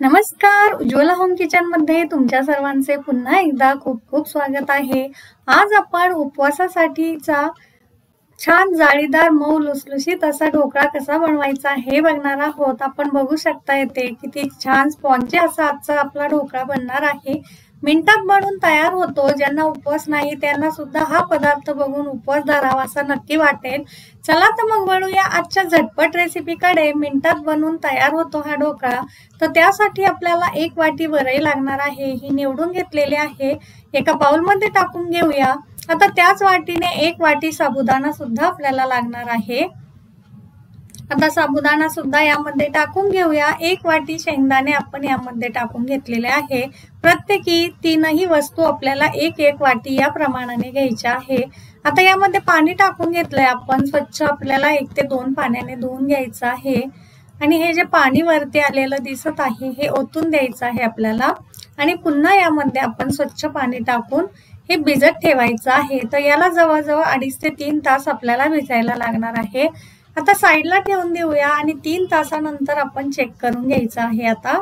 नमस्कार, Ujjwala home kitchen मध्ये तुमच्या सर्वांचे पुन्हा एकदा खूप खूप स्वागत आहे। आज आपण उपवासासाठीचा छान जाळीदार मऊ लुसलुशीत असा ढोकळा कसा बनवायचा हे बघणार आहोत। आपण बघू शकता येते किती छान स्पॉन्जी असा आजचा आपला ढोकळा बनणार आहे। मिनिटात बनून तयार होतो। ज्यांना उपवास नाही त्यांना सुद्धा हा पदार्थ बघून उपवास धरावा असा नक्की वाटेल। चला तर मग वळूया आजच्या झटपट रेसिपीकडे। मिनिटात बनून तयार होतो हा ढोकळा। तर त्यासाठी आपल्याला 1 वाटी वरई लागणार आहे। ही निवडून घेतलेली आहे। एका बाउलमध्ये टाकून घेऊया। आता त्याच वाटीने 1 वाटी साबुदाणा सुद्धा आपल्याला लागणार आहे। आता साबुदाणा सुद्धा यामध्ये टाकून घेऊया। 1 वाटी शेंगदाणे आपण यामध्ये टाकून घेतलेले आहे। प्रत्येकी तीनही वस्तू आपल्याला 1-1 वाटी या प्रमाणाने घ्यायच्या आहे। आता यामध्ये पाणी टाकून घेतलंय आपण। स्वच्छ आपल्याला 1 ते 2 पाण्याने धुवून घ्यायचं आहे आणि हे जे पाणी वरती आलेलं दिसत आहे हे ओतून द्यायचं आहे आपल्याला आणि पुन्हा यामध्ये आपण स्वच्छ पाणी टाकून हे भिजत ठेवायचं आहे। तर याला जवळजवळ 2.5 ते 3 तास आपल्याला भिजायला लागणार आहे। आता साइडला ठेवून देऊया आणि 3 तासानंतर आपण चेक करून घ्यायचं आहे। आता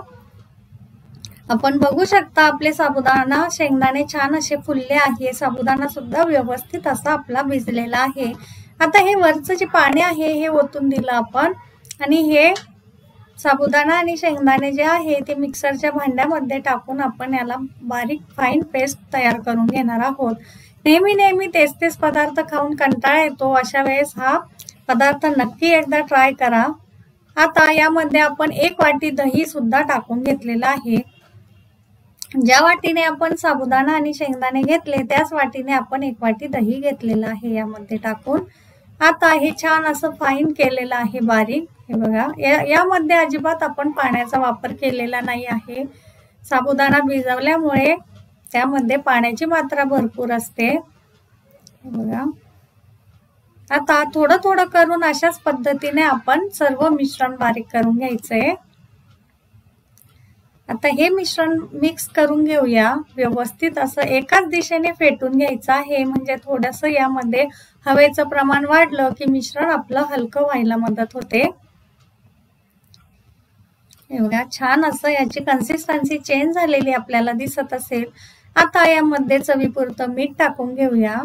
आपण बघू शकता आपले साबुदाणा शेंगदाणे छान असे फुलले आहे। साबुदाणा सुद्धा व्यवस्थित असा आपला भिजलेला आहे। आता हे वरचं जे पाणी आहे हे ओतून दिलं आपण आणि हे साबुदाणा आणि शेंगदाणे जे आहे ते मिक्सरच्या भांड्यामध्ये टाकून आपण याला बारीक फाईन पेस्ट तयार करून घेणार आहोत। नेहमी तेच पदार्थ खाऊन कंटाळा येतो। अशा वेळेस हा पदार्थ नक्की एकदा ट्राय करा। आता यामध्ये आपण 1 वाटी दही सुद्धा टाकून घेतलेला आहे। ज्या वाटीने आपण साबुदाणा आणि शेंगदाणे घेतले त्याच वाटीने आपण 1 वाटी दही घेतलेला आहे यामध्ये टाकून। आता हे छान असं फाईन केलेलं आहे बारीक। हे बघा यामध्ये अजिबात आपण पाण्याचा वापर केलेला नाही आहे। साबुदाणा भिजवल्यामुळे त्यामध्ये पाण्याची मात्रा भरपूर असते। हे बघा आता थोडं करून अशाच पद्धतीने आपण सर्व मिश्रण बारीक करून घ्यायचंय। आता हे मिश्रण मिक्स करून घेऊया। व्यवस्थित असं एकाच दिशेने फेटून घ्यायचं आहे म्हणजे थोडंसं यामध्ये हवेचं प्रमाण वाढलं की मिश्रण आपलं हलकं व्हायला मदत होते। एवढा छान असं याची कन्सिस्टन्सी चेंज झालेली आपल्याला दिसत असेल। आता यामध्ये चवीपुरतं मीठ टाकून घेऊया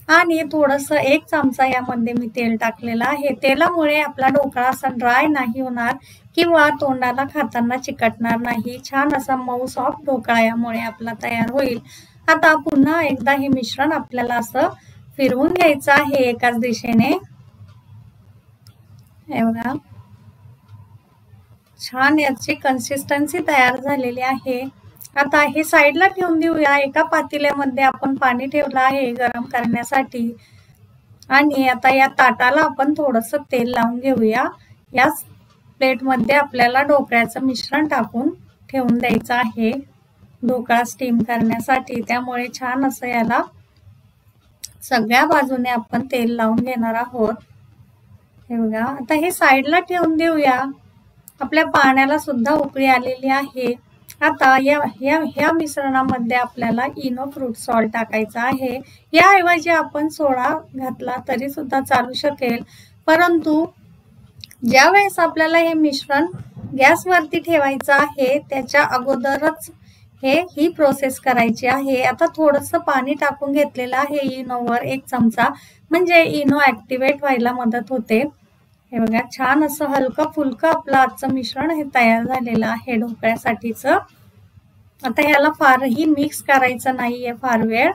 आणि थोडंसं 1 चमचा यामध्ये मी तेल टाकलेलं आहे। तेलामुळे आपला ढोकळा असा ड्राय नाही होणार किंवा तोंडाला खाताना चिकटणार नाही। छान असा मऊ सॉफ्ट ढोकळा यामुळे आपला तयार होईल। आता पुन्हा एकदा हे मिश्रण आपल्याला असं फिरवून घ्यायचं आहे एकाच दिशेने। हे बघा छान याची कन्सिस्टन्सी तयार झालेली आहे। आता हे साइडला ठेवून देऊया। एका पातेल्यामध्ये आपण पाणी ठेवलं आहे गरम करण्यासाठी आणि आता या ताटाला आपण थोडंसं तेल लावून घेऊया। याच प्लेटमध्ये आपल्याला ढोकळ्याचं मिश्रण टाकून ठेवून द्यायचं आहे ढोकळा स्टीम करण्यासाठी। त्यामुळे छान असं याला सगळ्या बाजूने आपण तेल लावून घेणार आहोत। हे बघा आता हे साइडला ठेवून देऊया। आपल्या पाण्याला सुद्धा उकळी आलेली आहे। आता या मिश्रणामध्ये आपल्याला इनो फ्रूट सॉल्ट टाकायचा आहे। याऐवजी आपण सोडा घातला तरी सुद्धा चालू शकेल, परंतु ज्यावेळेस आपल्याला हे मिश्रण गॅसवरती ठेवायचं आहे त्याच्या अगोदरच ही प्रोसेस करायची आहे। आता थोडंसं पाणी टाकून घेतलेलं आहे इनोवर 1 चमचा म्हणजे इनो ऍक्टिव्हेट व्हायला मदत होते। हे बघा छान असं हलकं फुलकं आपलं आजचं मिश्रण हे तयार झालेलं आहे ढोकळ्यासाठीच। आता ह्याला फारही मिक्स करायचं नाहीये फार वेळ।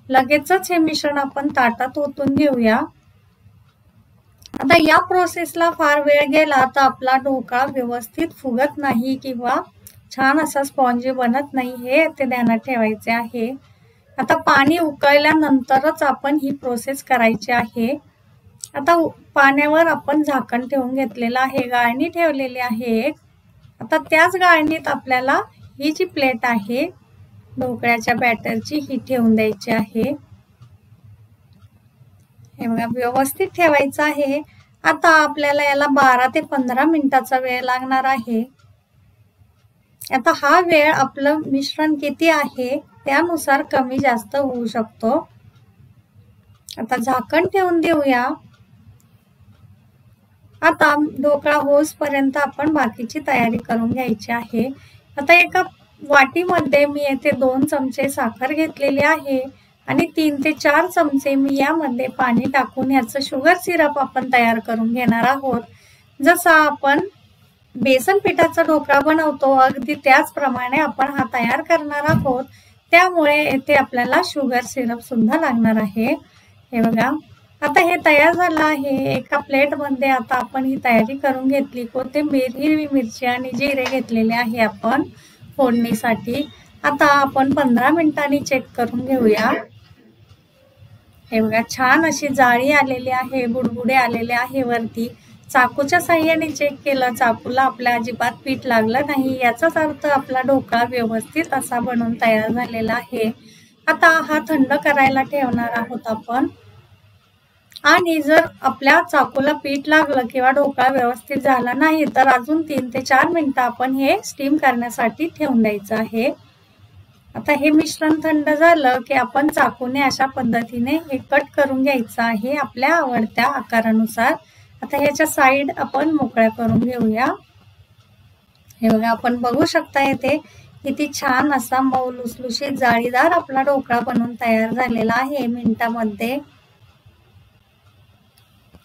लगेचच हे मिश्रण आपण ताटात ओतून घेऊया। आता या प्रोसेसला फार वेळ गेला तर आपला ढोकळा व्यवस्थित फुगत नाही किंवा छान असा स्पॉन्जी बनत नाही, हे ते ध्यानात ठेवायचे आहे। आता पाणी उकळल्यानंतरच आपण ही प्रोसेस करायची आहे। आता पाण्यावर आपण झाकण ठेवून घेतलेलं आहे, गाळणी ठेवलेली आहे। आता त्याच गाळणीत आपल्याला ही जी प्लेट आहे ढोकळ्याच्या बॅटरची ही ठेवून द्यायची आहे। हे बघा व्यवस्थित ठेवायचं आहे। आता आपल्याला याला 12 ते 15 मिनिटाचा वेळ लागणार आहे। आता हा वेळ आपलं मिश्रण किती आहे त्यानुसार कमी जास्त होऊ शकतो। आता झाकण ठेवून देऊया आता ढोकळा होईपर्यंत आपण बाकीची तयारी करून घ्यायची आहे। आता एका वाटीमध्ये मी येथे 2 चमचे साखर घेतलेली आहे आणि 3 ते 4 चमचे मी यामध्ये पाणी टाकून याचं शुगर सिरप आपण तयार करून घेणार आहोत। जसा आपण बेसन पिठाचा ढोकळा बनवतो अगदी त्याचप्रमाणे आपण हा तयार करणार आहोत। त्यामुळे येथे आपल्याला शुगर सिरप सुद्धा लागणार आहे। हे बघा, आता हे तयार झालं आहे। एका प्लेट मध्ये आता आपण ही तयारी करून घेतली। कोथिंबीर, हिरवी मिरची आणि जिरे घेतलेले आहे आपण फोडणीसाठी। आता आपण 15 मिनिटांनी चेक करून घेऊया। हे बघा, छान अशी जाळी आलेली आहे, बुडबुडे आलेले आहे वरती। चाकूच्या साहाय्याने चेक केलं, चाकूला आपल्या अजिबात पीठ लागलं नाही, याचाच अर्थ आपला ढोकळा व्यवस्थित असा बनून तयार झालेला आहे। आता हा थंड करायला ठेवणार आहोत आपण। आणि जर आपल्या चाकूला पीठ लागलं किंवा ढोकळा व्यवस्थित झाला नाही तर अजून 3 ते 4 मिनिटं आपण हे स्टीम करण्यासाठी ठेवून द्यायचं आहे। आता हे मिश्रण थंड झालं की आपण चाकूने अशा पद्धतीने हे कट करून घ्यायचं आहे आपल्या आवडत्या आकारानुसार। आता ह्याच्या साइड आपण मोकळ्या करून घेऊया। हे बघा, आपण बघू शकता येथे किती छान असा मऊ लुसलुशीत जाळीदार आपला ढोकळा बनून तयार झालेला आहे मिनिटामध्ये।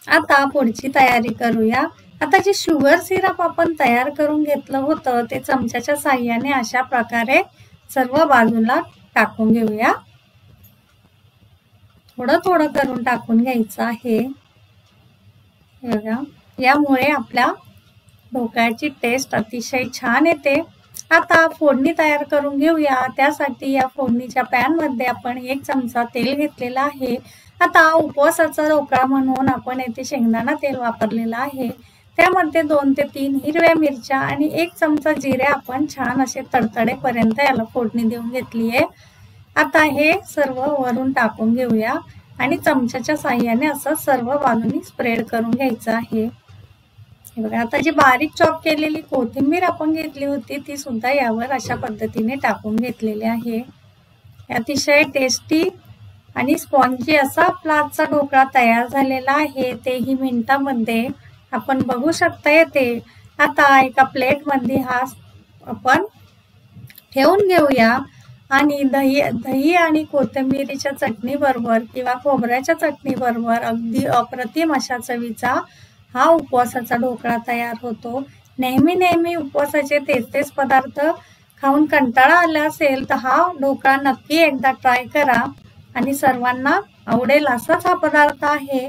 आता पुढची तयारी करूया। आता जे शुगर सिरप आपण तयार करून घेतलं होतं ते चमच्याच्या साहाय्याने अशा प्रकारे सर्व बाजूला टाकून घेऊया। थोडं थोडं करून टाकून घ्यायचं आहे। हे बघा, यामुळे आपल्या ढोकळ्याची टेस्ट अतिशय छान येते। आता फोडणी तयार करून घेऊया। त्यासाठी या फोडणीच्या पॅन मध्ये आपण 1 चमचा तेल घेतलेला आहे। आता उपवासाचा ढोकळा म्हणून आपण येथे शेंगदाणा तेल वापरलेला आहे। त्यामध्ये 2 ते 3 हिरव्या मिरच्या आणि 1 चमचा जिरे आपण छान असे तडतडेपर्यंत याला फोडणी देऊन घेतली आहे। आता हे सर्व वरून टाकून घेऊया आणि चमच्याच्या साहाय्याने असं सर्व बाजूनी स्प्रेड करून घ्यायचं आहे। हे बघा, आता जी बारीक चॉप केलेली कोथिंबीर आपण घेतली होती ती सुद्धा यावर अशा पद्धतीने टाकून घेतलेली आहे। अतिशय टेस्टी आणि स्पॉन्जी असा आपला आजचा ढोकळा तयार झालेला आहे, तेही मिनिटामध्ये। आपण बघू शकता येते। आता एका प्लेट मध्ये हा आपण ठेवून घेऊया आणि दही आणि कोथिंबीरीच्या चटणी बरोबर किंवा खोबऱ्याच्या चटणी बरोबर अगदी अप्रतिम अशा चवीचा हा उपवासाचा ढोकळा तयार होतो। नेहमी उपवासाचे तेच पदार्थ खाऊन कंटाळा आला असेल तर हा ढोकळा नक्की एकदा ट्राय करा आणि सर्वांना आवडेल असाच हा पदार्थ आहे।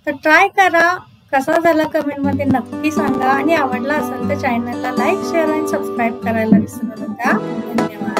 तर ट्राय करा, कसा झाला कमेंट मध्ये नक्की सांगा आणि आवडला असेल तर चॅनलला लाईक, शेअर आणि सबस्क्राईब करायला विसरू नका। धन्यवाद।